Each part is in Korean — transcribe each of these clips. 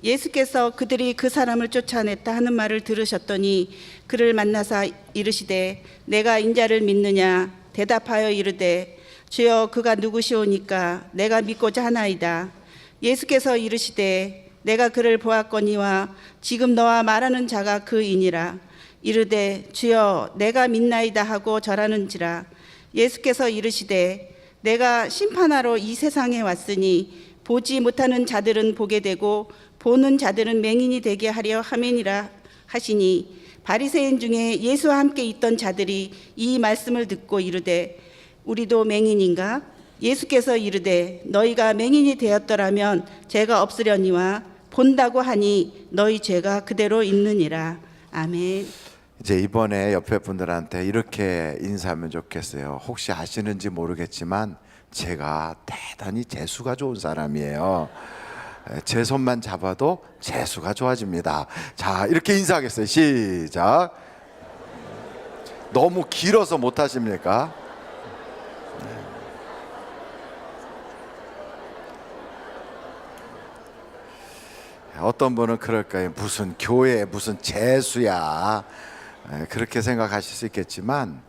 예수께서 그들이 그 사람을 쫓아냈다 하는 말을 들으셨더니 그를 만나사 이르시되 내가 인자를 믿느냐? 대답하여 이르되 주여 그가 누구시오니까 내가 믿고자 하나이다. 예수께서 이르시되 내가 그를 보았거니와 지금 너와 말하는 자가 그이니라. 이르되 주여 내가 믿나이다 하고 절하는지라. 예수께서 이르시되 내가 심판하러 이 세상에 왔으니 보지 못하는 자들은 보게 되고 보는 자들은 맹인이 되게 하려 함이니라 하시니 바리새인 중에 예수와 함께 있던 자들이 이 말씀을 듣고 이르되 우리도 맹인인가? 예수께서 이르되 너희가 맹인이 되었더라면 죄가 없으려니와 본다고 하니 너희 죄가 그대로 있느니라. 아멘. 이제 이번에 옆에 분들한테 이렇게 인사하면 좋겠어요. 혹시 아시는지 모르겠지만 제가 대단히 재수가 좋은 사람이에요. 제 손만 잡아도 재수가 좋아집니다. 자, 이렇게 인사하겠어요. 시작. 너무 길어서 못 하십니까? 어떤 분은 그럴 거예요. 무슨 교회, 무슨 재수야. 그렇게 생각하실 수 있겠지만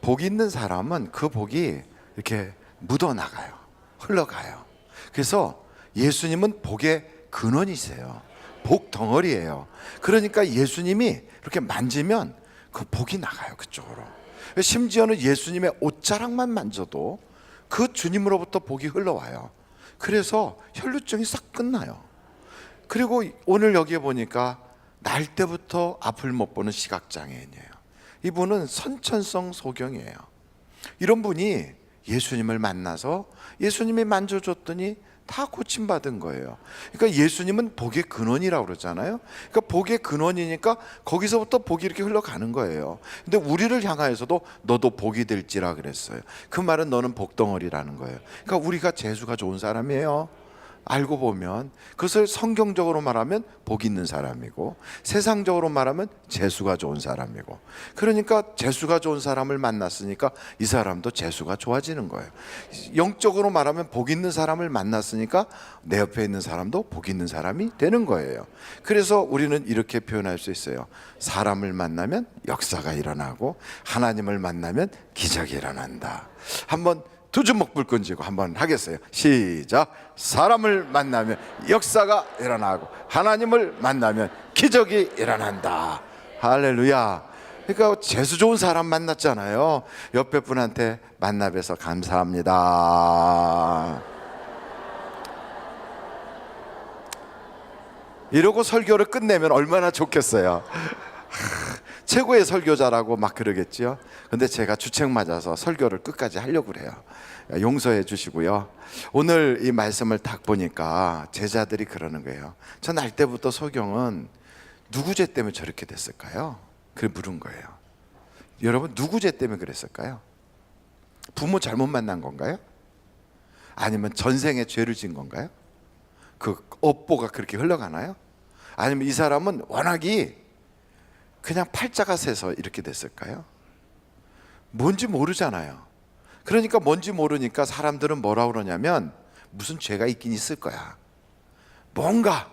복 있는 사람은 그 복이 이렇게 묻어나가요. 흘러가요. 그래서 예수님은 복의 근원이세요. 복 덩어리예요. 그러니까 예수님이 이렇게 만지면 그 복이 나가요. 그쪽으로. 심지어는 예수님의 옷자락만 만져도 그 주님으로부터 복이 흘러와요. 그래서 혈루증이 싹 끝나요. 그리고 오늘 여기에 보니까 날 때부터 앞을 못 보는 시각장애인이에요. 이분은 선천성 소경이에요. 이런 분이 예수님을 만나서 예수님이 만져줬더니 다 고침받은 거예요. 그러니까 예수님은 복의 근원이라고 그러잖아요. 그러니까 복의 근원이니까 거기서부터 복이 이렇게 흘러가는 거예요. 근데 우리를 향하여서도 너도 복이 될지라 그랬어요. 그 말은 너는 복덩어리라는 거예요. 그러니까 우리가 재수가 좋은 사람이에요. 알고 보면 그것을 성경적으로 말하면 복 있는 사람이고 세상적으로 말하면 재수가 좋은 사람이고, 그러니까 재수가 좋은 사람을 만났으니까 이 사람도 재수가 좋아지는 거예요. 영적으로 말하면 복 있는 사람을 만났으니까 내 옆에 있는 사람도 복 있는 사람이 되는 거예요. 그래서 우리는 이렇게 표현할 수 있어요. 사람을 만나면 역사가 일어나고 하나님을 만나면 기적이 일어난다. 한번 두 주먹 불끈 쥐고 한번 하겠어요. 시작. 사람을 만나면 역사가 일어나고 하나님을 만나면 기적이 일어난다. 할렐루야. 그러니까 재수 좋은 사람 만났잖아요. 옆에 분한테 만나 뵈서 감사합니다. 이러고 설교를 끝내면 얼마나 좋겠어요. 최고의 설교자라고 막 그러겠지요. 근데 제가 주책 맞아서 설교를 끝까지 하려고 그래요. 용서해 주시고요. 오늘 이 말씀을 딱 보니까 제자들이 그러는 거예요. 저 날 때부터 소경은 누구 죄 때문에 저렇게 됐을까요? 그래 물은 거예요. 여러분 누구 죄 때문에 그랬을까요? 부모 잘못 만난 건가요? 아니면 전생에 죄를 지은 건가요? 그 업보가 그렇게 흘러가나요? 아니면 이 사람은 워낙이 그냥 팔자가 새서 이렇게 됐을까요? 뭔지 모르잖아요. 그러니까 뭔지 모르니까 사람들은 뭐라 그러냐면 무슨 죄가 있긴 있을 거야. 뭔가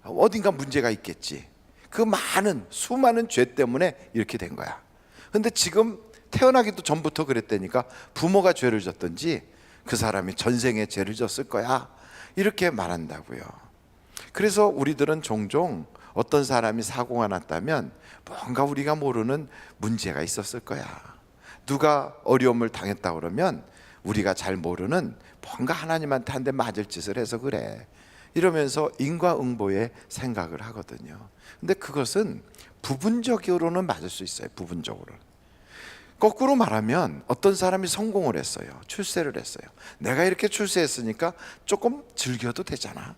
어딘가 문제가 있겠지. 그 많은 수많은 죄 때문에 이렇게 된 거야. 근데 지금 태어나기도 전부터 그랬다니까 부모가 죄를 졌든지 그 사람이 전생에 죄를 졌을 거야. 이렇게 말한다고요. 그래서 우리들은 종종 어떤 사람이 사고가 났다면 뭔가 우리가 모르는 문제가 있었을 거야. 누가 어려움을 당했다 그러면 우리가 잘 모르는 뭔가 하나님한테 한 대 맞을 짓을 해서 그래. 이러면서 인과응보의 생각을 하거든요. 근데 그것은 부분적으로는 맞을 수 있어요. 부분적으로. 거꾸로 말하면 어떤 사람이 성공을 했어요. 출세를 했어요. 내가 이렇게 출세했으니까 조금 즐겨도 되잖아.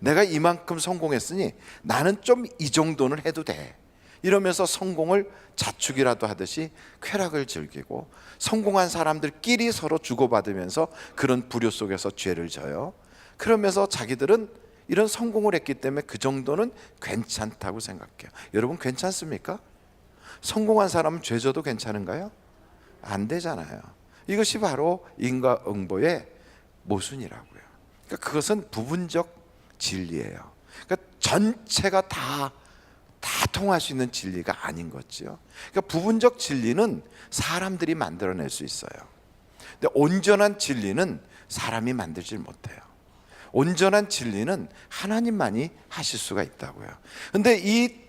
내가 이만큼 성공했으니 나는 좀 이 정도는 해도 돼. 이러면서 성공을 자축이라도 하듯이 쾌락을 즐기고 성공한 사람들끼리 서로 주고받으면서 그런 부류 속에서 죄를 져요. 그러면서 자기들은 이런 성공을 했기 때문에 그 정도는 괜찮다고 생각해요. 여러분 괜찮습니까? 성공한 사람은 죄 져도 괜찮은가요? 안 되잖아요. 이것이 바로 인과응보의 모순이라고요. 그러니까 그것은 부분적 진리예요. 그러니까 전체가 다 통할 수 있는 진리가 아닌 거죠. 그러니까 부분적 진리는 사람들이 만들어낼 수 있어요. 근데 온전한 진리는 사람이 만들질 못해요. 온전한 진리는 하나님만이 하실 수가 있다고요. 근데 이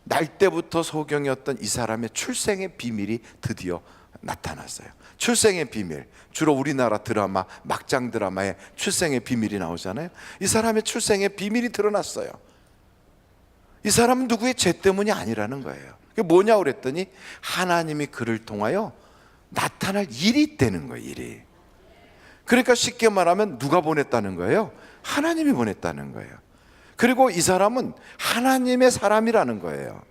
날 때부터 소경이었던 이 사람의 출생의 비밀이 드디어 나타났어요. 출생의 비밀, 주로 우리나라 드라마, 막장 드라마에 출생의 비밀이 나오잖아요. 이 사람의 출생의 비밀이 드러났어요. 이 사람은 누구의 죄 때문이 아니라는 거예요. 그게 뭐냐고 그랬더니 하나님이 그를 통하여 나타날 일이 있다는 거예요. 일이. 그러니까 쉽게 말하면 누가 보냈다는 거예요? 하나님이 보냈다는 거예요. 그리고 이 사람은 하나님의 사람이라는 거예요.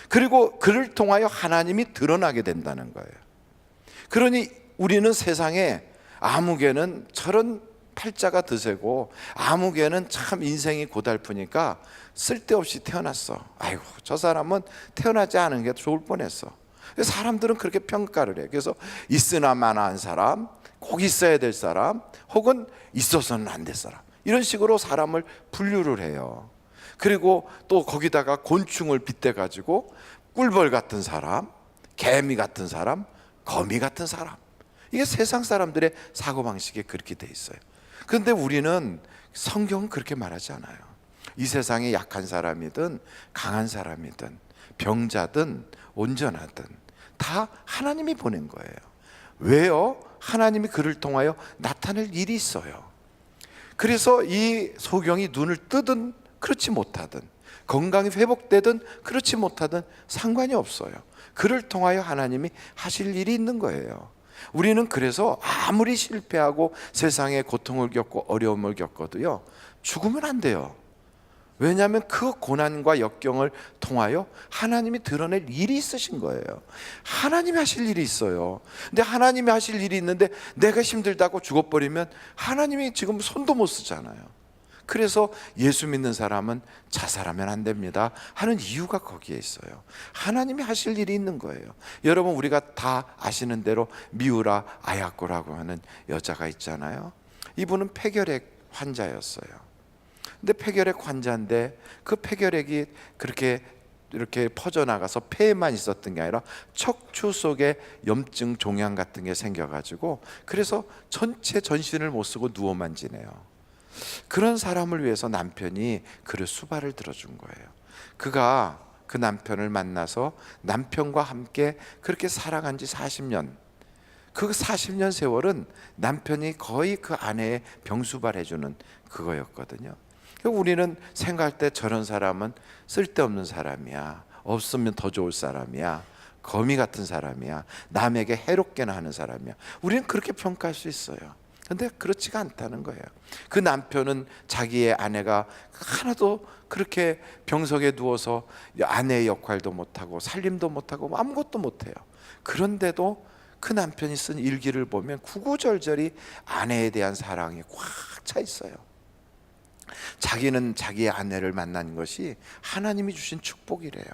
그리고 그를 통하여 하나님이 드러나게 된다는 거예요. 그러니 우리는 세상에 아무개는 저런 팔자가 드세고 아무개는 참 인생이 고달프니까 쓸데없이 태어났어. 아이고 저 사람은 태어나지 않은 게 좋을 뻔했어. 사람들은 그렇게 평가를 해요. 그래서 있으나 마나한 사람, 꼭 있어야 될 사람, 혹은 있어서는 안 될 사람, 이런 식으로 사람을 분류를 해요. 그리고 또 거기다가 곤충을 빗대 가지고 꿀벌 같은 사람, 개미 같은 사람, 거미 같은 사람, 이게 세상 사람들의 사고방식이 그렇게 돼 있어요. 그런데 우리는 성경은 그렇게 말하지 않아요. 이 세상에 약한 사람이든 강한 사람이든 병자든 온전하든 다 하나님이 보낸 거예요. 왜요? 하나님이 그를 통하여 나타낼 일이 있어요. 그래서 이 소경이 눈을 뜨든 그렇지 못하든, 건강이 회복되든 그렇지 못하든 상관이 없어요. 그를 통하여 하나님이 하실 일이 있는 거예요. 우리는 그래서 아무리 실패하고 세상에 고통을 겪고 어려움을 겪어도요, 죽으면 안 돼요. 왜냐하면 그 고난과 역경을 통하여 하나님이 드러낼 일이 있으신 거예요. 하나님이 하실 일이 있어요. 근데 하나님이 하실 일이 있는데 내가 힘들다고 죽어버리면 하나님이 지금 손도 못 쓰잖아요. 그래서 예수 믿는 사람은 자살하면 안 됩니다 하는 이유가 거기에 있어요. 하나님이 하실 일이 있는 거예요. 여러분, 우리가 다 아시는 대로 미우라 아야코라고 하는 여자가 있잖아요. 이분은 폐결핵 환자였어요. 근데 폐결핵 환자인데 그 폐결핵이 그렇게 이렇게 퍼져나가서 폐에만 있었던 게 아니라 척추 속에 염증 종양 같은 게 생겨가지고 그래서 전체 전신을 못 쓰고 누워만 지내요. 그런 사람을 위해서 남편이 그를 수발을 들어준 거예요. 그가 그 남편을 만나서 남편과 함께 그렇게 살아간 지 40년, 그 40년 세월은 남편이 거의 그 아내의 병수발해주는 그거였거든요. 우리는 생각할 때 저런 사람은 쓸데없는 사람이야, 없으면 더 좋을 사람이야, 거미 같은 사람이야, 남에게 해롭게나 하는 사람이야, 우리는 그렇게 평가할 수 있어요. 근데 그렇지가 않다는 거예요. 그 남편은 자기의 아내가 하나도 그렇게 병석에 누워서 아내의 역할도 못하고 살림도 못하고 아무것도 못해요. 그런데도 그 남편이 쓴 일기를 보면 구구절절히 아내에 대한 사랑이 꽉 차 있어요. 자기는 자기의 아내를 만난 것이 하나님이 주신 축복이래요.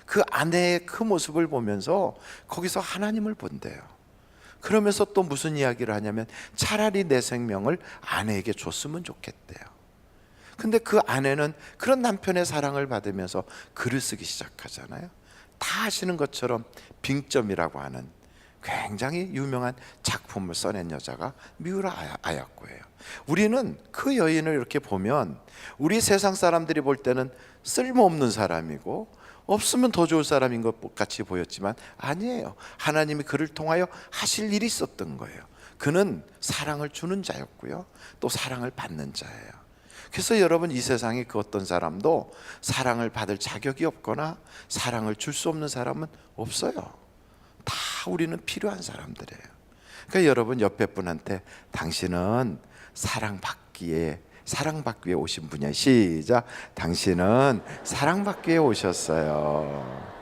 그 아내의 그 모습을 보면서 거기서 하나님을 본대요. 그러면서 또 무슨 이야기를 하냐면 차라리 내 생명을 아내에게 줬으면 좋겠대요. 근데 그 아내는 그런 남편의 사랑을 받으면서 글을 쓰기 시작하잖아요. 다 아시는 것처럼 빙점이라고 하는 굉장히 유명한 작품을 써낸 여자가 미우라 아야코예요. 우리는 그 여인을 이렇게 보면 우리 세상 사람들이 볼 때는 쓸모없는 사람이고 없으면 더 좋을 사람인 것 같이 보였지만 아니에요. 하나님이 그를 통하여 하실 일이 있었던 거예요. 그는 사랑을 주는 자였고요, 또 사랑을 받는 자예요. 그래서 여러분, 이 세상에 그 어떤 사람도 사랑을 받을 자격이 없거나 사랑을 줄 수 없는 사람은 없어요. 다 우리는 필요한 사람들이에요. 그러니까 여러분, 옆에 분한테 당신은 사랑받기 위해 오신 분이야. 시작. 당신은 사랑받기 위해 오셨어요.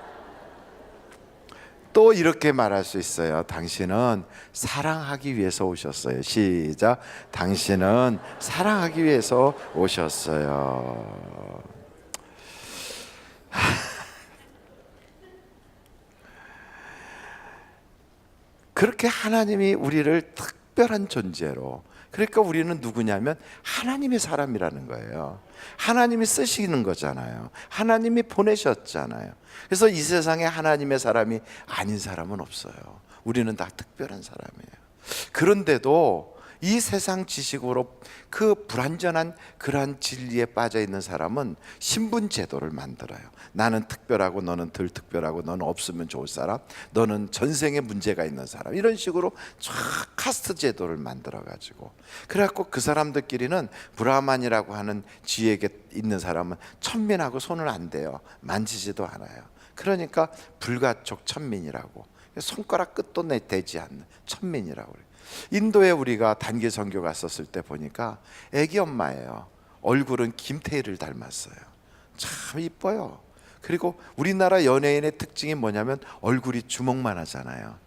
또 이렇게 말할 수 있어요. 당신은 사랑하기 위해서 오셨어요. 시작. 당신은 사랑하기 위해서 오셨어요. 그렇게 하나님이 우리를 특별한 존재로, 그러니까 우리는 누구냐면 하나님의 사람이라는 거예요. 하나님이 쓰시는 거잖아요. 하나님이 보내셨잖아요. 그래서 이 세상에 하나님의 사람이 아닌 사람은 없어요. 우리는 다 특별한 사람이에요. 그런데도 이 세상 지식으로 그 불완전한 그러한 진리에 빠져 있는 사람은 신분 제도를 만들어요. 나는 특별하고 너는 덜 특별하고 너는 없으면 좋을 사람, 너는 전생에 문제가 있는 사람, 이런 식으로 쫙 카스트 제도를 만들어 가지고, 그래갖고 그 사람들끼리는 브라만이라고 하는 지혜에 있는 사람은 천민하고 손을 안 대요. 만지지도 않아요. 그러니까 불가촉 천민이라고, 손가락 끝도 대지 않는 천민이라고 그래요. 인도에 우리가 단기 선교 갔었을 때 보니까 애기 엄마예요. 얼굴은 김태희를 닮았어요. 참 이뻐요. 그리고 우리나라 연예인의 특징이 뭐냐면 얼굴이 주먹만 하잖아요.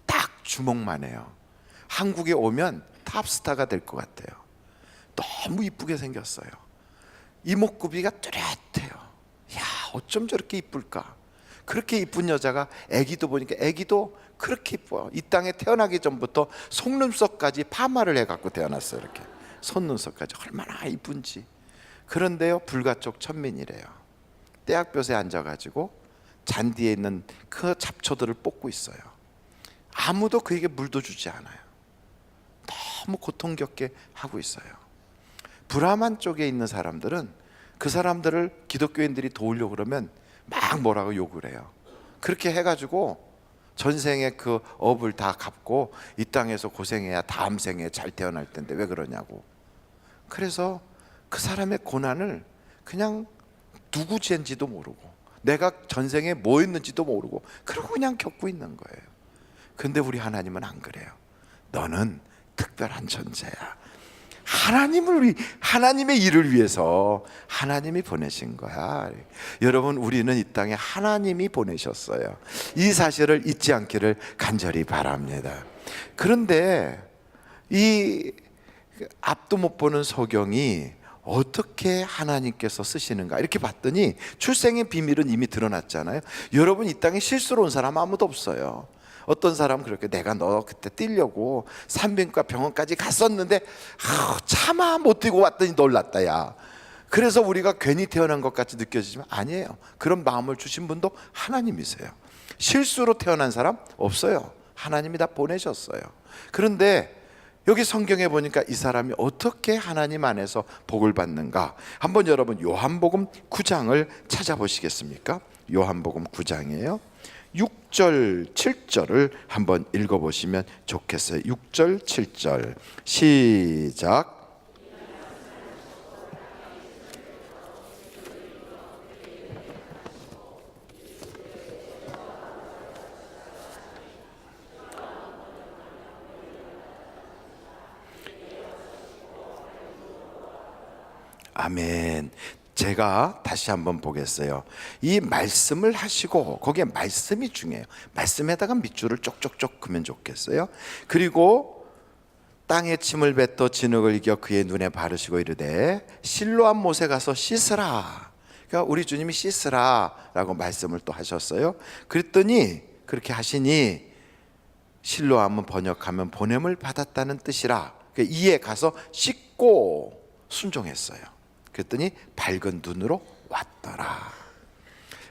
딱 주먹만 해요. 한국에 오면 탑스타가 될 것 같아요. 너무 이쁘게 생겼어요. 이목구비가 뚜렷해요. 야, 어쩜 저렇게 이쁠까? 그렇게 이쁜 여자가 애기도 보니까 애기도 그렇게 이뻐요. 이 땅에 태어나기 전부터 속눈썹까지 파마를 해갖고 태어났어요. 이렇게 속눈썹까지 얼마나 이쁜지. 그런데요, 불가촉 천민이래요. 떼학볕에 앉아가지고 잔디에 있는 그 잡초들을 뽑고 있어요. 아무도 그에게 물도 주지 않아요. 너무 고통겹게 하고 있어요. 브라만 쪽에 있는 사람들은 그 사람들을 기독교인들이 도우려고 그러면 막 뭐라고 욕을 해요. 그렇게 해가지고 전생에 그 업을 다 갚고 이 땅에서 고생해야 다음 생에 잘 태어날 텐데 왜 그러냐고. 그래서 그 사람의 고난을 그냥 누구 죄인지도 모르고 내가 전생에 뭐 했는지도 모르고 그러고 그냥 겪고 있는 거예요. 근데 우리 하나님은 안 그래요. 너는 특별한 존재야. 하나님의 일을 위해서 하나님이 보내신 거야. 여러분, 우리는 이 땅에 하나님이 보내셨어요. 이 사실을 잊지 않기를 간절히 바랍니다. 그런데 이 앞도 못 보는 소경이 어떻게 하나님께서 쓰시는가 이렇게 봤더니 출생의 비밀은 이미 드러났잖아요. 여러분, 이 땅에 실수로 온 사람 아무도 없어요. 어떤 사람은 그렇게 내가 너 그때 뛰려고 산부인과 병원까지 갔었는데 차마 못 뛰고 왔더니 놀랐다 야. 그래서 우리가 괜히 태어난 것 같이 느껴지지만 아니에요. 그런 마음을 주신 분도 하나님이세요. 실수로 태어난 사람 없어요. 하나님이 다 보내셨어요. 그런데 여기 성경에 보니까 이 사람이 어떻게 하나님 안에서 복을 받는가, 한번 여러분 요한복음 9장을 찾아보시겠습니까? 요한복음 9장이에요 6절 7절을 한번 읽어보시면 좋겠어요. 6절 7절 시작. 아멘. 제가 다시 한번 보겠어요. 이 말씀을 하시고 거기에 말씀이 중요해요. 말씀에다가 밑줄을 쪽쪽쪽 그면 좋겠어요. 그리고 땅에 침을 뱉어 진흙을 이겨 그의 눈에 바르시고 이르되 실로암 못에 가서 씻으라. 그러니까 우리 주님이 씻으라라고 말씀을 또 하셨어요. 그랬더니 그렇게 하시니 실로암은 번역하면 보냄을 받았다는 뜻이라. 그러니까 이에 가서 씻고 순종했어요. 그랬더니 밝은 눈으로 왔더라.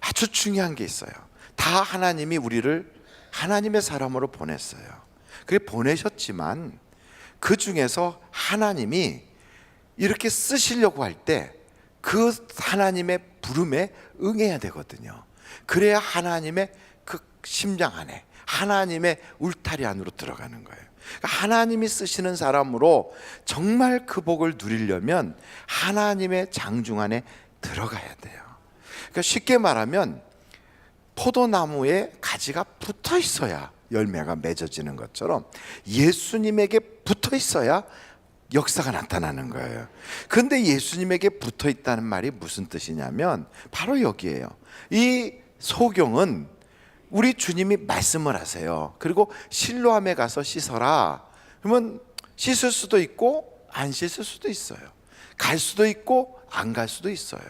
아주 중요한 게 있어요. 다 하나님이 우리를 하나님의 사람으로 보냈어요. 그게 보내셨지만 그 중에서 하나님이 이렇게 쓰시려고 할 때 그 하나님의 부름에 응해야 되거든요. 그래야 하나님의 그 심장 안에, 하나님의 울타리 안으로 들어가는 거예요. 하나님이 쓰시는 사람으로 정말 그 복을 누리려면 하나님의 장중 안에 들어가야 돼요. 그러니까 쉽게 말하면 포도나무에 가지가 붙어 있어야 열매가 맺어지는 것처럼 예수님에게 붙어 있어야 역사가 나타나는 거예요. 그런데 예수님에게 붙어 있다는 말이 무슨 뜻이냐면 바로 여기에요. 이 소경은 우리 주님이 말씀을 하세요. 그리고 실로암에 가서 씻어라. 그러면 씻을 수도 있고 안 씻을 수도 있어요. 갈 수도 있고 안 갈 수도 있어요.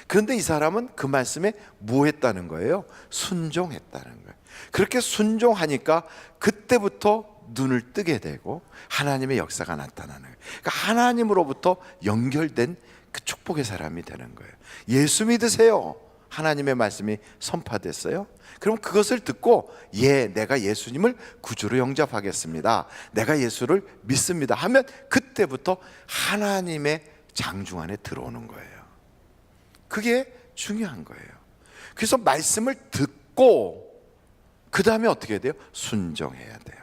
그런데 이 사람은 그 말씀에 뭐 했다는 거예요? 순종했다는 거예요. 그렇게 순종하니까 그때부터 눈을 뜨게 되고 하나님의 역사가 나타나는 거예요. 그러니까 하나님으로부터 연결된 그 축복의 사람이 되는 거예요. 예수 믿으세요. 하나님의 말씀이 선포됐어요. 그럼 그것을 듣고 내가 예수님을 구주로 영접하겠습니다, 내가 예수를 믿습니다 하면 그때부터 하나님의 장중 안에 들어오는 거예요. 그게 중요한 거예요. 그래서 말씀을 듣고 그 다음에 어떻게 해야 돼요? 순종해야 돼요.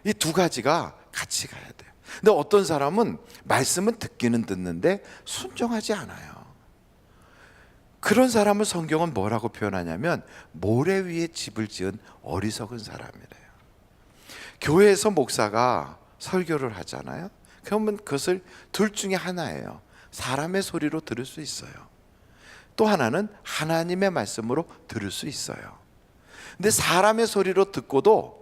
이 두 가지가 같이 가야 돼요. 근데 어떤 사람은 말씀은 듣기는 듣는데 순종하지 않아요. 그런 사람을 성경은 뭐라고 표현하냐면 모래 위에 집을 지은 어리석은 사람이래요. 교회에서 목사가 설교를 하잖아요. 그러면 그것을 둘 중에 하나예요. 사람의 소리로 들을 수 있어요. 또 하나는 하나님의 말씀으로 들을 수 있어요. 근데 사람의 소리로 듣고도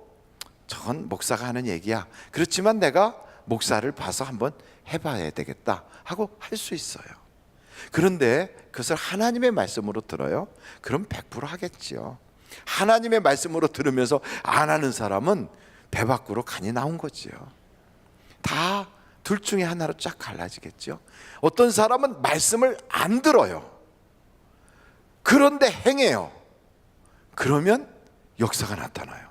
저건 목사가 하는 얘기야, 그렇지만 내가 목사를 봐서 한번 해봐야 되겠다 하고 할 수 있어요. 그런데 그것을 하나님의 말씀으로 들어요? 그럼 100% 하겠지요. 하나님의 말씀으로 들으면서 안 하는 사람은 배 밖으로 간이 나온 거지요. 다 둘 중에 하나로 쫙 갈라지겠죠. 어떤 사람은 말씀을 안 들어요. 그런데 행해요. 그러면 역사가 나타나요.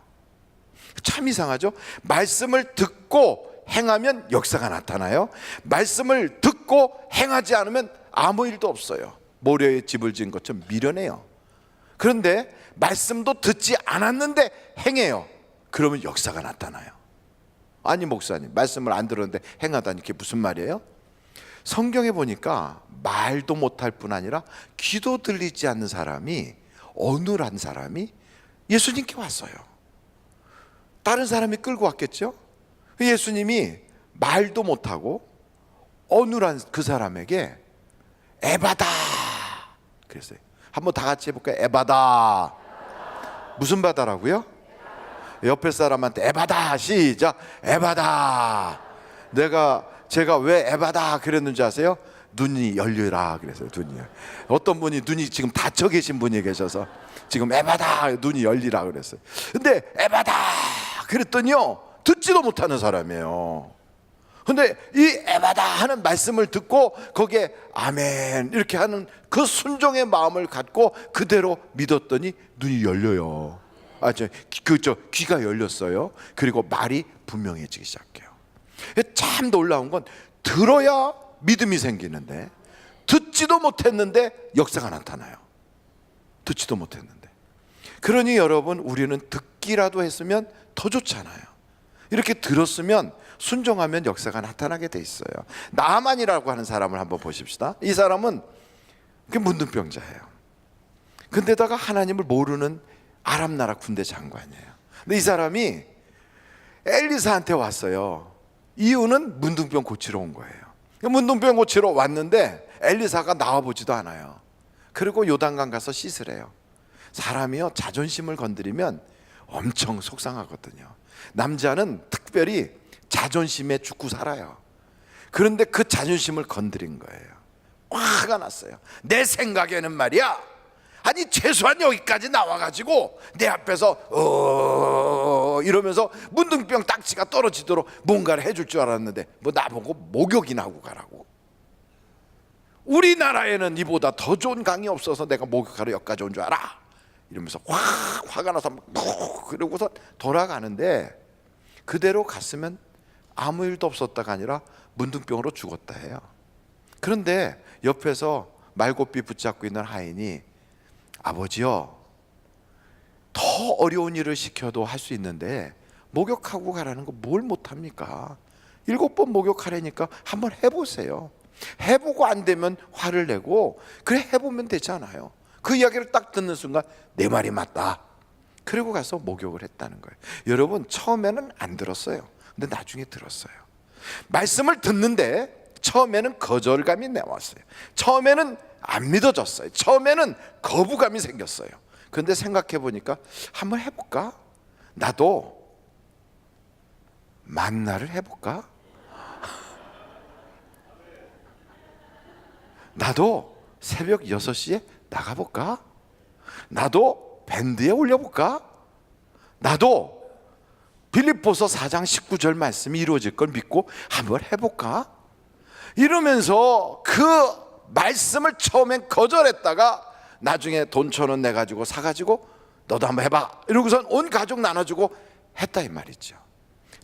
참 이상하죠? 말씀을 듣고 행하면 역사가 나타나요. 말씀을 듣고 행하지 않으면 아무 일도 없어요. 모래에 집을 지은 것처럼 미련해요. 그런데 말씀도 듣지 않았는데 행해요. 그러면 역사가 나타나요. 아니 목사님, 말씀을 안 들었는데 행하다니 그게 무슨 말이에요? 성경에 보니까 말도 못할 뿐 아니라 귀도 들리지 않는 사람이, 어눌한 사람이 예수님께 왔어요. 다른 사람이 끌고 왔겠죠? 예수님이 말도 못하고 어눌한 그 사람에게 에바다 그랬어요. 한번 다 같이 해볼까요? 에바다. 무슨 바다라고요? 옆에 사람한테 에바다, 시작. 에바다. 제가 왜 에바다 그랬는지 아세요? 눈이 열리라 그랬어요. 눈이. 어떤 분이 눈이 지금 닫혀 계신 분이 계셔서 지금 에바다, 눈이 열리라 그랬어요. 근데 에바다 그랬더니요, 듣지도 못하는 사람이에요. 근데 이 에바다 하는 말씀을 듣고 거기에 아멘 이렇게 하는 그 순종의 마음을 갖고 그대로 믿었더니 눈이 열려요. 귀가 열렸어요. 그리고 말이 분명해지기 시작해요. 참 놀라운 건 들어야 믿음이 생기는데 듣지도 못했는데 역사가 나타나요. 듣지도 못했는데. 그러니 여러분, 우리는 듣기라도 했으면 더 좋잖아요. 이렇게 들었으면 순종하면 역사가 나타나게 돼 있어요. 나아만이라고 하는 사람을 한번 보십시다. 이 사람은 문둥병자예요. 근데다가 하나님을 모르는 아람 나라 군대 장관이에요. 근데 이 사람이 엘리사한테 왔어요. 이유는 문둥병 고치러 온 거예요. 문둥병 고치러 왔는데 엘리사가 나와보지도 않아요. 그리고 요단강 가서 씻으래요. 사람이요, 자존심을 건드리면 엄청 속상하거든요. 남자는 특별히 자존심에 죽고 살아요. 그런데 그 자존심을 건드린 거예요. 화가 났어요. 내 생각에는 말이야, 아니 최소한 여기까지 나와가지고 내 앞에서 이러면서 문둥병 딱지가 떨어지도록 뭔가를 해줄 줄 알았는데 뭐 나보고 목욕이나 하고 가라고. 우리나라에는 이보다 더 좋은 강이 없어서 내가 목욕하러 여기까지 온 줄 알아? 이러면서 화가 나서 그러고서 돌아가는데, 그대로 갔으면 아무 일도 없었다가 아니라 문둥병으로 죽었다 해요. 그런데 옆에서 말고삐 붙잡고 있는 하인이, 아버지요, 더 어려운 일을 시켜도 할 수 있는데 목욕하고 가라는 거 뭘 못합니까? 7번 목욕하라니까 한번 해보세요. 해보고 안 되면 화를 내고 그래 해보면 되잖아요. 그 이야기를 딱 듣는 순간 내 말이 맞다. 그리고 가서 목욕을 했다는 거예요. 여러분, 처음에는 안 들었어요. 근데 나중에 들었어요. 말씀을 듣는데 처음에는 거절감이 나왔어요. 처음에는 안 믿어졌어요. 처음에는 거부감이 생겼어요. 그런데 생각해 보니까 한번 해볼까? 나도 만나를 해볼까? 나도 새벽 6시에 나가볼까? 나도 밴드에 올려볼까? 나도 빌립보서 4장 19절 말씀이 이루어질 걸 믿고 한번 해볼까? 이러면서 그 말씀을 처음엔 거절했다가 나중에 돈 1,000원 내가지고 사가지고 너도 한번 해봐 이러고선 온 가족 나눠주고 했다 이 말이죠.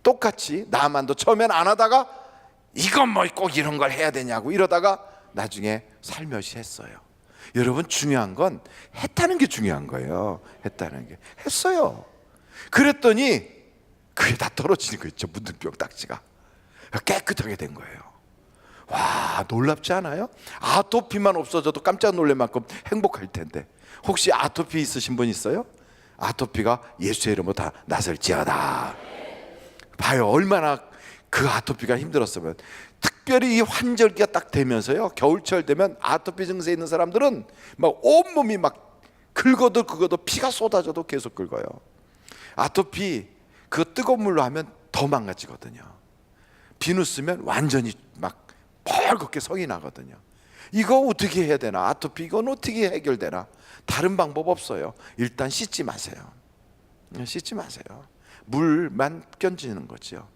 똑같이 나만도 처음엔 안 하다가 이건 뭐 꼭 이런 걸 해야 되냐고 이러다가 나중에 살며시 했어요. 여러분 중요한 건 했다는 게 중요한 거예요. 했다는 게. 했어요. 그랬더니 그게 다 떨어지는 거 있죠. 문둥병 딱지가 깨끗하게 된 거예요. 와, 놀랍지 않아요? 아토피만 없어져도 깜짝 놀랄 만큼 행복할 텐데. 혹시 아토피 있으신 분 있어요? 아토피가 예수의 이름으로 다 나설지어다. 봐요, 얼마나 그 아토피가 힘들었으면. 특별히 이 환절기가 딱 되면서요, 겨울철 되면 아토피 증세 있는 사람들은 막 온몸이 막 긁어도 피가 쏟아져도 계속 긁어요. 아토피 그 뜨거운 물로 하면 더 망가지거든요. 비누 쓰면 완전히 막 벌겋게 성이 나거든요. 이거 어떻게 해야 되나? 아토피 이건 어떻게 해결되나? 다른 방법 없어요. 일단 씻지 마세요. 씻지 마세요. 물만 견지는 거죠.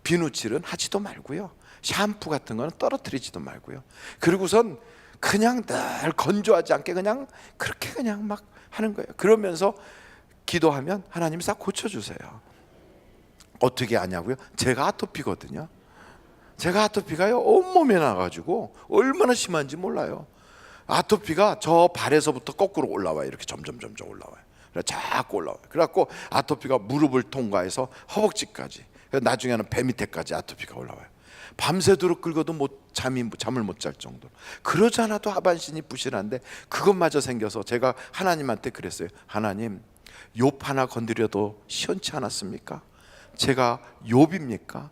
비누칠은 하지도 말고요. 샴푸 같은 거는 떨어뜨리지도 말고요. 그리고선 그냥 늘 건조하지 않게 그냥 그렇게 그냥 막 하는 거예요. 그러면서 기도하면 하나님이 싹 고쳐주세요. 어떻게 아냐고요? 제가 아토피거든요. 제가 아토피가요 온몸에 나가지고 얼마나 심한지 몰라요. 아토피가 저 발에서부터 거꾸로 올라와요. 이렇게 점점 올라와요. 그래서 자꾸 올라와요. 그래갖고 아토피가 무릎을 통과해서 허벅지까지, 나중에는 배 밑에까지 아토피가 올라와요. 밤새도록 긁어도 잠을 못 잘 정도로. 그러지 않아도 하반신이 부실한데 그것마저 생겨서 제가 하나님한테 그랬어요. 하나님, 욥 하나 건드려도 시원치 않았습니까? 제가 욥입니까?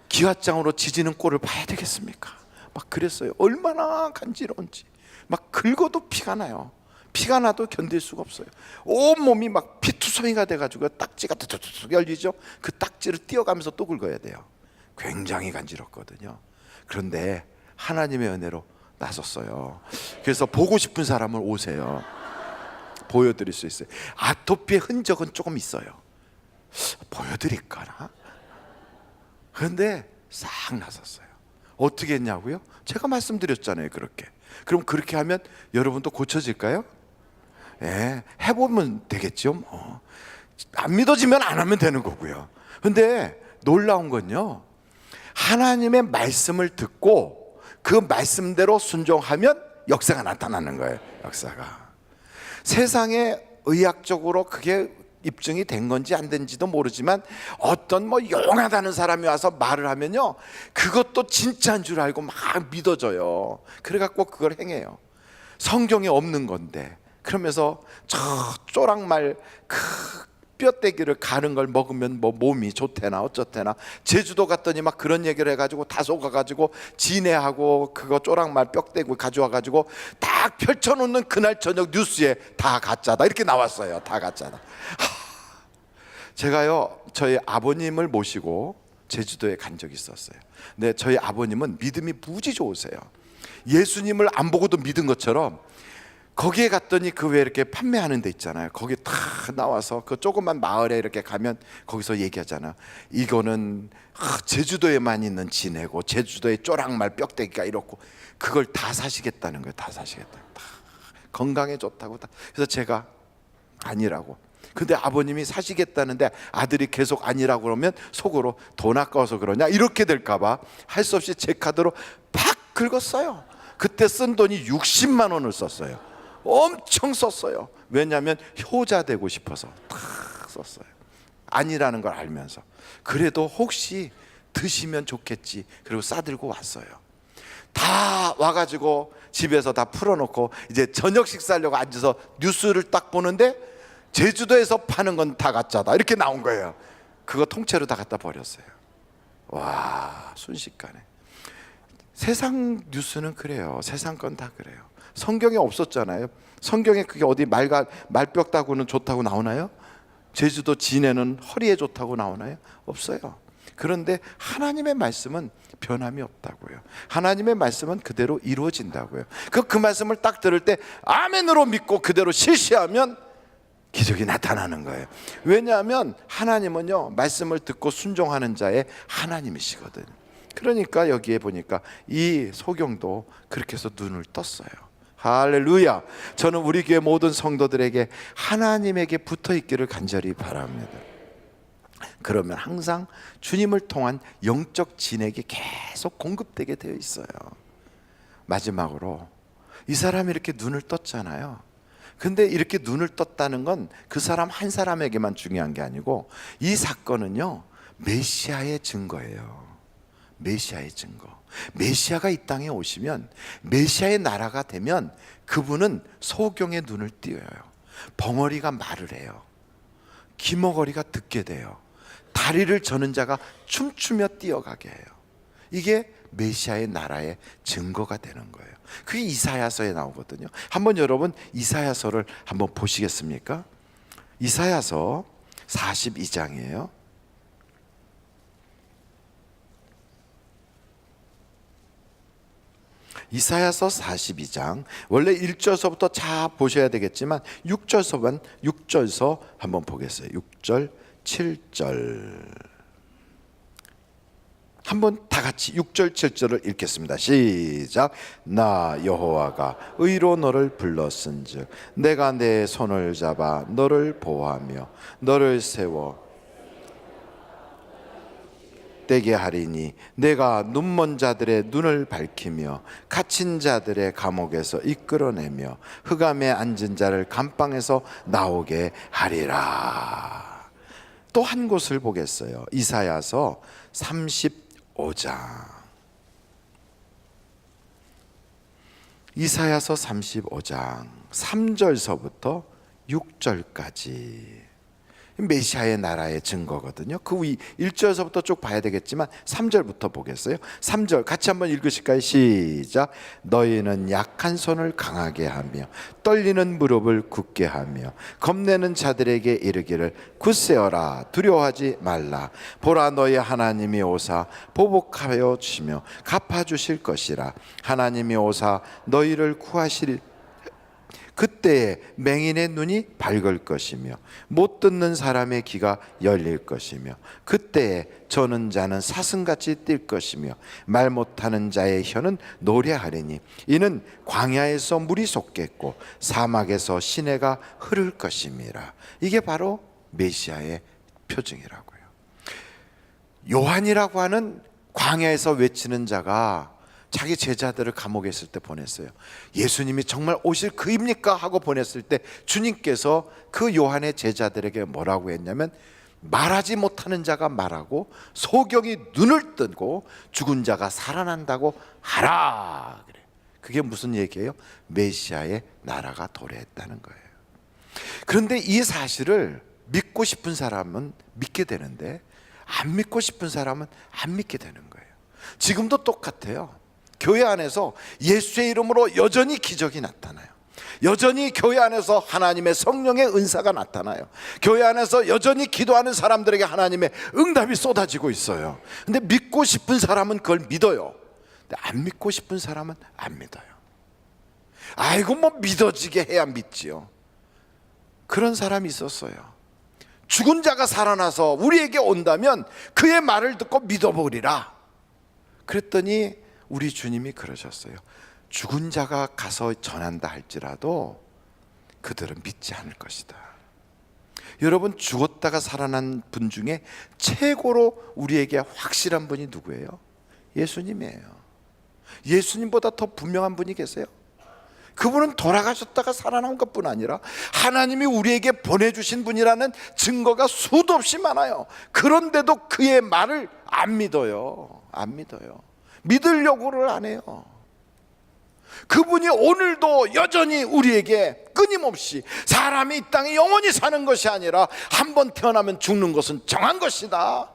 기와장으로 지지는 꼴을 봐야 되겠습니까? 막 그랬어요. 얼마나 간지러운지. 막 긁어도 피가 나요. 피가 나도 견딜 수가 없어요. 온몸이 막 피투성이가 돼가지고 딱지가 툭툭툭 열리죠. 그 딱지를 띄어가면서 또 긁어야 돼요. 굉장히 간지럽거든요. 그런데 하나님의 은혜로 나섰어요. 그래서 보고 싶은 사람을 오세요. 보여드릴 수 있어요. 아토피의 흔적은 조금 있어요. 보여드릴까나? 그런데 싹 나섰어요. 어떻게 했냐고요? 제가 말씀드렸잖아요. 그렇게. 그럼 그렇게 하면 여러분도 고쳐질까요? 예, 해보면 되겠죠. 뭐. 안 믿어지면 안 하면 되는 거고요. 근데 놀라운 건요, 하나님의 말씀을 듣고 그 말씀대로 순종하면 역사가 나타나는 거예요. 역사가. 세상에 의학적으로 그게 입증이 된 건지 안 된지도 모르지만 어떤 뭐 용하다는 사람이 와서 말을 하면요, 그것도 진짜인 줄 알고 막 믿어져요. 그래갖고 그걸 행해요. 성경에 없는 건데. 그러면서 저 쪼락말 그 뼈대기를 가는 걸 먹으면 뭐 몸이 좋대나 어쩌대나. 제주도 갔더니 막 그런 얘기를 해가지고 다 속아가지고 진해하고 그거 쪼락말 뼈대기 가져와가지고 딱 펼쳐놓는 그날 저녁 뉴스에 다 가짜다 이렇게 나왔어요. 다 가짜다. 제가요 저희 아버님을 모시고 제주도에 간 적이 있었어요. 근데 저희 아버님은 믿음이 무지 좋으세요. 예수님을 안 보고도 믿은 것처럼 거기에 갔더니 그 왜 이렇게 판매하는 데 있잖아요. 거기 다 나와서 그 조그만 마을에 이렇게 가면 거기서 얘기하잖아. 이거는 제주도에만 있는 진해고 제주도의 쪼락말 뼈대기가 이렇고, 그걸 다 사시겠다는 거예요. 다 사시겠다. 다 건강에 좋다고 다. 그래서 제가 아니라고. 근데 아버님이 사시겠다는데 아들이 계속 아니라고 그러면 속으로 돈 아까워서 그러냐 이렇게 될까봐 할 수 없이 제 카드로 팍 긁었어요. 그때 쓴 돈이 60만 원을 썼어요. 엄청 썼어요. 왜냐하면 효자 되고 싶어서 탁 썼어요. 아니라는 걸 알면서. 그래도 혹시 드시면 좋겠지. 그리고 싸들고 왔어요. 다 와가지고 집에서 다 풀어놓고 이제 저녁 식사하려고 앉아서 뉴스를 딱 보는데 제주도에서 파는 건 다 가짜다 이렇게 나온 거예요. 그거 통째로 다 갖다 버렸어요. 와, 순식간에. 세상 뉴스는 그래요. 세상 건 다 그래요. 성경에 없었잖아요. 성경에 그게 어디 말뼈 따고는 좋다고 나오나요? 제주도 진해는 허리에 좋다고 나오나요? 없어요. 그런데 하나님의 말씀은 변함이 없다고요. 하나님의 말씀은 그대로 이루어진다고요. 그 말씀을 딱 들을 때 아멘으로 믿고 그대로 실시하면 기적이 나타나는 거예요. 왜냐하면 하나님은요, 말씀을 듣고 순종하는 자의 하나님이시거든요. 그러니까 여기에 보니까 이 소경도 그렇게 해서 눈을 떴어요. 할렐루야. 저는 우리 교회 모든 성도들에게 하나님에게 붙어 있기를 간절히 바랍니다. 그러면 항상 주님을 통한 영적 진액이 계속 공급되게 되어 있어요. 마지막으로 이 사람이 이렇게 눈을 떴잖아요. 근데 이렇게 눈을 떴다는 건 그 사람 한 사람에게만 중요한 게 아니고 이 사건은요, 메시아의 증거예요. 메시아의 증거. 메시아가 이 땅에 오시면, 메시아의 나라가 되면 그분은 소경의 눈을 띄어요. 벙어리가 말을 해요. 기머거리가 듣게 돼요. 다리를 저는 자가 춤추며 뛰어가게 해요. 이게 메시아의 나라의 증거가 되는 거예요. 그게 이사야서에 나오거든요. 한번 여러분 이사야서를 한번 보시겠습니까? 이사야서 42장이에요. 이사야서 42장, 원래 1절서부터 다 보셔야 되겠지만 6절서 한번 보겠어요. 6절, 7절 한번 다 같이 6절 7절을 읽겠습니다. 시작. 나 여호와가 의로 너를 불렀은즉 내가 내 손을 잡아 너를 보호하며 너를 세워 되게 하리니 내가 눈먼 자들의 눈을 밝히며 갇힌 자들의 감옥에서 이끌어내며 흑암에 앉은 자를 감방에서 나오게 하리라. 또 한 곳을 보겠어요. 이사야서 35장. 이사야서 35장 3절서부터 6절까지 메시아의 나라의 증거거든요. 그 위 1절서부터 쭉 봐야 되겠지만 3절부터 보겠어요. 3절 같이 한번 읽으실까요? 시작. 너희는 약한 손을 강하게 하며 떨리는 무릎을 굳게 하며 겁내는 자들에게 이르기를 굳세어라, 두려워하지 말라. 보라, 너희 하나님이 오사 보복하여 주시며 갚아주실 것이라. 하나님이 오사 너희를 구하실 그때에 맹인의 눈이 밝을 것이며 못 듣는 사람의 귀가 열릴 것이며 그때에 저는 자는 사슴같이 뛸 것이며 말 못하는 자의 혀는 노래하리니 이는 광야에서 물이 솟겠고 사막에서 시내가 흐를 것임이라. 이게 바로 메시아의 표징이라고요. 요한이라고 하는 광야에서 외치는 자가 자기 제자들을 감옥에 있을 때 보냈어요. 예수님이 정말 오실 그입니까? 하고 보냈을 때 주님께서 그 요한의 제자들에게 뭐라고 했냐면 말하지 못하는 자가 말하고 소경이 눈을 뜨고 죽은 자가 살아난다고 하라. 그래. 그게 무슨 얘기예요? 메시아의 나라가 도래했다는 거예요. 그런데 이 사실을 믿고 싶은 사람은 믿게 되는데 안 믿고 싶은 사람은 안 믿게 되는 거예요. 지금도 똑같아요. 교회 안에서 예수의 이름으로 여전히 기적이 나타나요. 여전히 교회 안에서 하나님의 성령의 은사가 나타나요. 교회 안에서 여전히 기도하는 사람들에게 하나님의 응답이 쏟아지고 있어요. 근데 믿고 싶은 사람은 그걸 믿어요. 근데 안 믿고 싶은 사람은 안 믿어요. 아이고 뭐 믿어지게 해야 믿지요. 그런 사람이 있었어요. 죽은 자가 살아나서 우리에게 온다면 그의 말을 듣고 믿어보리라. 그랬더니 우리 주님이 그러셨어요. 죽은 자가 가서 전한다 할지라도 그들은 믿지 않을 것이다. 여러분, 죽었다가 살아난 분 중에 최고로 우리에게 확실한 분이 누구예요? 예수님이에요. 예수님보다 더 분명한 분이 계세요? 그분은 돌아가셨다가 살아난 것뿐 아니라 하나님이 우리에게 보내주신 분이라는 증거가 수도 없이 많아요. 그런데도 그의 말을 안 믿어요. 안 믿어요. 믿으려고를 안 해요. 그분이 오늘도 여전히 우리에게 끊임없이 사람이 이 땅에 영원히 사는 것이 아니라 한 번 태어나면 죽는 것은 정한 것이다.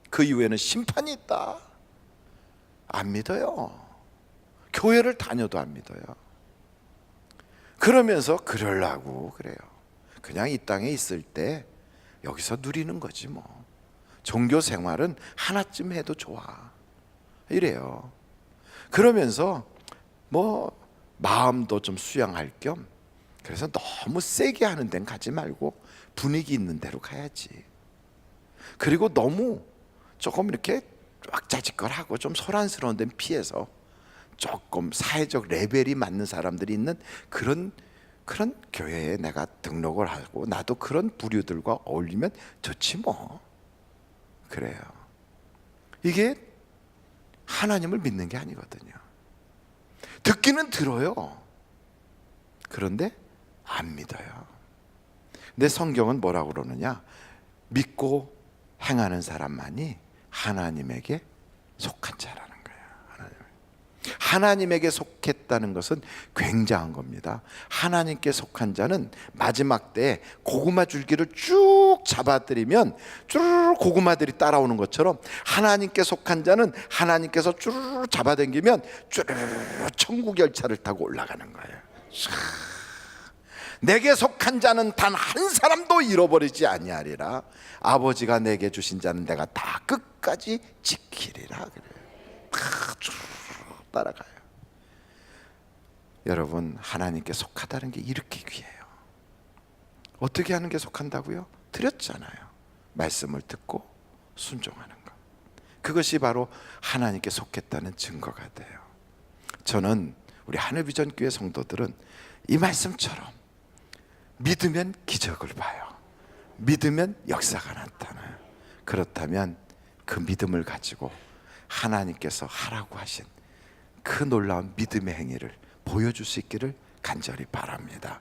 그 이후에는 심판이 있다. 안 믿어요. 교회를 다녀도 안 믿어요. 그러면서 그러려고 그래요. 그냥 이 땅에 있을 때 여기서 누리는 거지 뭐. 종교 생활은 하나쯤 해도 좋아. 이래요. 그러면서 뭐 마음도 좀 수양할 겸 그래서 너무 세게 하는 데는 가지 말고 분위기 있는 데로 가야지. 그리고 너무 조금 이렇게 왁자지껄하고 좀 소란스러운 데는 피해서 조금 사회적 레벨이 맞는 사람들이 있는 그런 교회에 내가 등록을 하고 나도 그런 부류들과 어울리면 좋지 뭐. 그래요. 이게 하나님을 믿는 게 아니거든요. 듣기는 들어요. 그런데 안 믿어요. 근데 성경은 뭐라고 그러느냐? 믿고 행하는 사람만이 하나님에게 속한 자라는 거예요. 하나님에게 속했다는 것은 굉장한 겁니다. 하나님께 속한 자는 마지막 때에 고구마 줄기를 쭉 잡아들이면 쭈르르 고구마들이 따라오는 것처럼 하나님께 속한 자는 하나님께서 쭈르르 잡아당기면 쭈르르 천국 열차를 타고 올라가는 거예요. 내게 속한 자는 단 한 사람도 잃어버리지 아니하리라. 아버지가 내게 주신 자는 내가 다 끝까지 지키리라. 그래요. 다 쭉 따라가요. 여러분, 하나님께 속하다는 게 이렇게 귀해요. 어떻게 하는 게 속한다고요? 드렸잖아요. 말씀을 듣고 순종하는 것. 그것이 바로 하나님께 속했다는 증거가 돼요. 저는 우리 하늘비전교회 성도들은 이 말씀처럼 믿으면 기적을 봐요. 믿으면 역사가 나타나요. 그렇다면 그 믿음을 가지고 하나님께서 하라고 하신 그 놀라운 믿음의 행위를 보여줄 수 있기를 간절히 바랍니다.